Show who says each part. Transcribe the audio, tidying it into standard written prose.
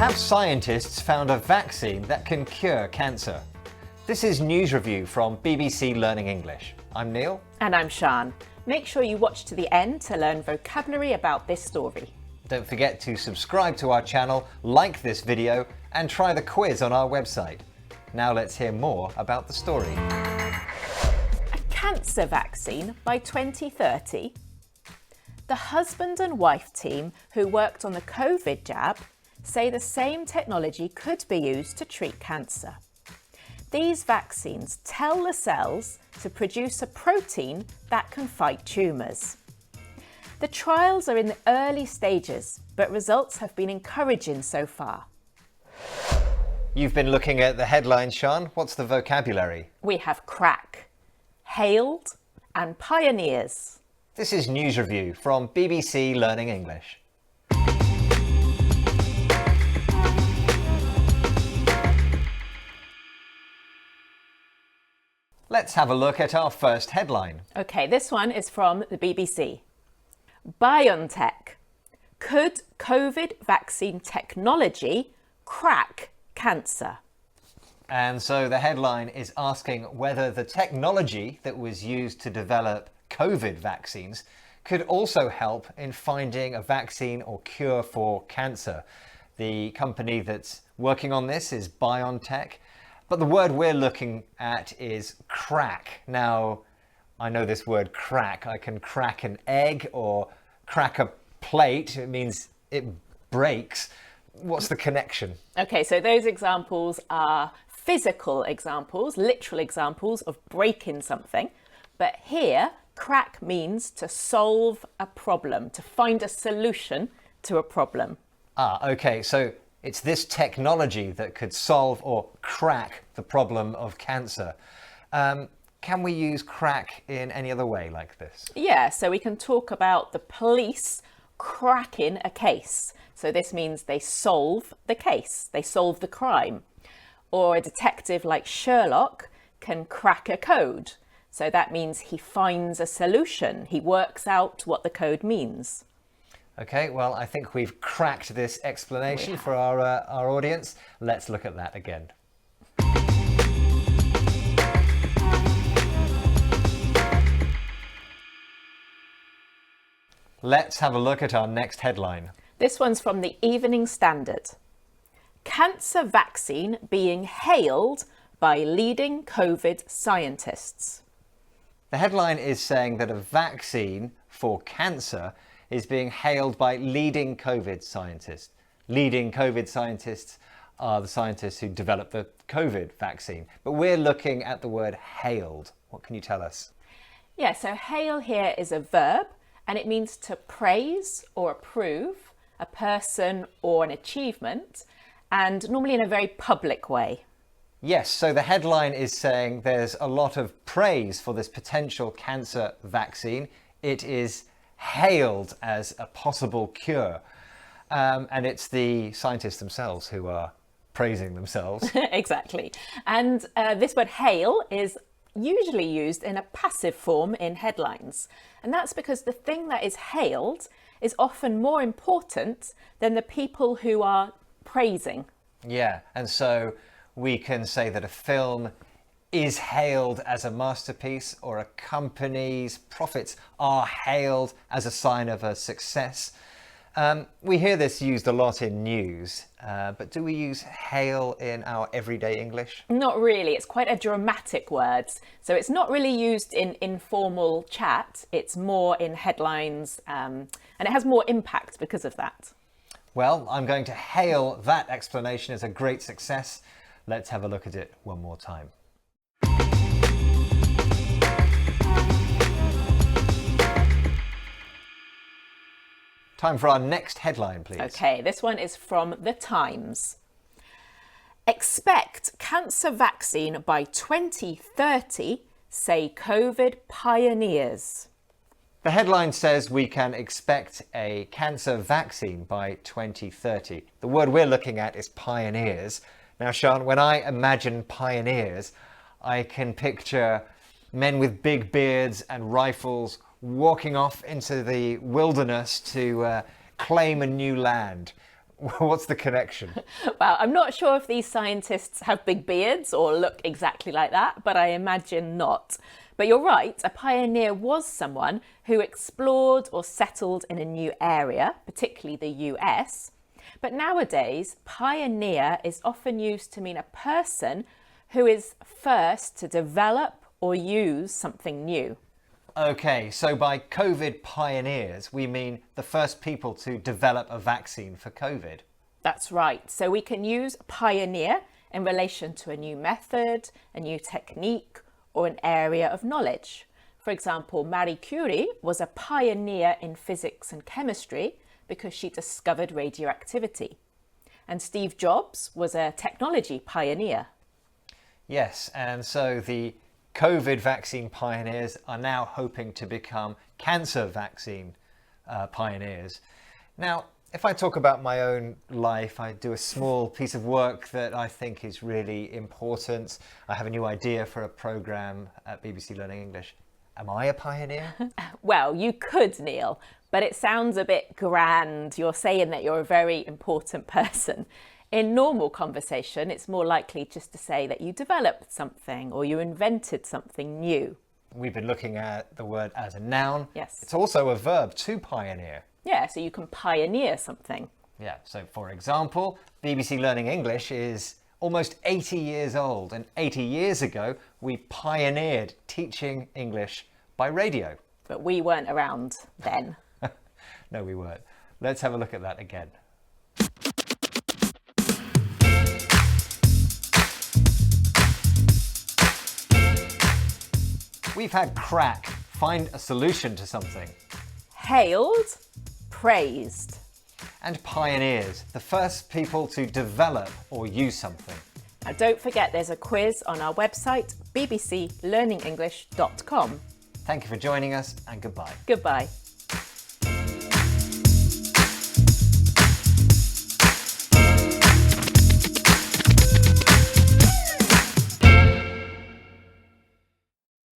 Speaker 1: Have scientists found a vaccine that can cure cancer? This is News Review from BBC Learning English. I'm Neil.
Speaker 2: And I'm Sian. Make sure you watch to the end to learn vocabulary about this story.
Speaker 1: Don't forget to subscribe to our channel, like this video, and try the quiz on our website. Now let's hear more about the story.
Speaker 2: A cancer vaccine by 2030? The husband and wife team who worked on the COVID jab say the same technology could be used to treat cancer. These vaccines tell the cells to produce a protein that can fight tumours. The trials are in the early stages, but results have been encouraging so far.
Speaker 1: You've been looking at the headlines, Sian. What's the vocabulary?
Speaker 2: We have crack, hailed, and pioneers.
Speaker 1: This is News Review from BBC Learning English. Let's have a look at our first headline.
Speaker 2: Okay, this one is from the BBC. BioNTech. Could COVID vaccine technology crack cancer?
Speaker 1: And so the headline is asking whether the technology that was used to develop COVID vaccines could also help in finding a vaccine or cure for cancer. The company that's working on this is BioNTech. But the word we're looking at is crack. Now, I know this word crack. I can crack an egg or crack a plate. It means it breaks. What's the connection?
Speaker 2: Okay, so those examples are physical examples, literal examples of breaking something. But here, crack means to solve a problem, to find a solution to a problem.
Speaker 1: Okay, so it's this technology that could solve or crack the problem of cancer. Can we use crack in any other way like this?
Speaker 2: Yeah, so we can talk about the police cracking a case. So this means they solve the case, they solve the crime. Or a detective like Sherlock can crack a code. So that means he finds a solution, he works out what the code means.
Speaker 1: Okay, well, I think we've cracked this explanation for our audience. Let's look at that again. Let's have a look at our next headline.
Speaker 2: This one's from the Evening Standard. Cancer vaccine being hailed by leading COVID scientists.
Speaker 1: The headline is saying that a vaccine for cancer is being hailed by leading COVID scientists. Leading COVID scientists are the scientists who developed the COVID vaccine. But we're looking at the word hailed. What can you tell us?
Speaker 2: Yeah, so hail here is a verb and it means to praise or approve a person or an achievement, and normally in a very public way.
Speaker 1: Yes, so the headline is saying there's a lot of praise for this potential cancer vaccine. It is hailed as a possible cure. And it's the scientists themselves who are praising themselves.
Speaker 2: Exactly. And this word hail is usually used in a passive form in headlines. And that's because the thing that is hailed is often more important than the people who are praising.
Speaker 1: Yeah, and so we can say that a film is hailed as a masterpiece, or a company's profits are hailed as a sign of a success. We hear this used a lot in news, but do we use hail in our everyday English?
Speaker 2: Not really. It's quite a dramatic word. So it's not really used in informal chat. It's more in headlines, and it has more impact because of that.
Speaker 1: Well, I'm going to hail that explanation as a great success. Let's have a look at it one more time. Time for our next headline, please.
Speaker 2: Okay, this one is from The Times. Expect cancer vaccine by 2030, say COVID pioneers.
Speaker 1: The headline says we can expect a cancer vaccine by 2030. The word we're looking at is pioneers. Now, Sian, when I imagine pioneers, I can picture men with big beards and rifles walking off into the wilderness to claim a new land. What's the connection?
Speaker 2: Well, I'm not sure if these scientists have big beards or look exactly like that, but I imagine not. But you're right, a pioneer was someone who explored or settled in a new area, particularly the US. But nowadays, pioneer is often used to mean a person who is first to develop or use something new.
Speaker 1: Okay, so by COVID pioneers, we mean the first people to develop a vaccine for COVID.
Speaker 2: That's right. So we can use pioneer in relation to a new method, a new technique, or an area of knowledge. For example, Marie Curie was a pioneer in physics and chemistry because she discovered radioactivity. And Steve Jobs was a technology pioneer.
Speaker 1: Yes, and so the COVID vaccine pioneers are now hoping to become cancer vaccine pioneers. Now, if I talk about my own life, I do a small piece of work that I think is really important. I have a new idea for a program at BBC Learning English. Am I a pioneer?
Speaker 2: Well, you could, Neil, but it sounds a bit grand. You're saying that you're a very important person. In normal conversation, it's more likely just to say that you developed something or you invented something new.
Speaker 1: We've been looking at the word as a noun.
Speaker 2: Yes.
Speaker 1: It's also a verb, to pioneer.
Speaker 2: Yeah, so you can pioneer something.
Speaker 1: Yeah, so for example, BBC Learning English is almost 80 years old, and 80 years ago we pioneered teaching English by radio.
Speaker 2: But we weren't around then.
Speaker 1: No, we weren't. Let's have a look at that again. We've had crack, find a solution to something.
Speaker 2: Hailed, praised.
Speaker 1: And pioneers, the first people to develop or use something.
Speaker 2: Now don't forget there's a quiz on our website, bbclearningenglish.com.
Speaker 1: Thank you for joining us, and goodbye.
Speaker 2: Goodbye.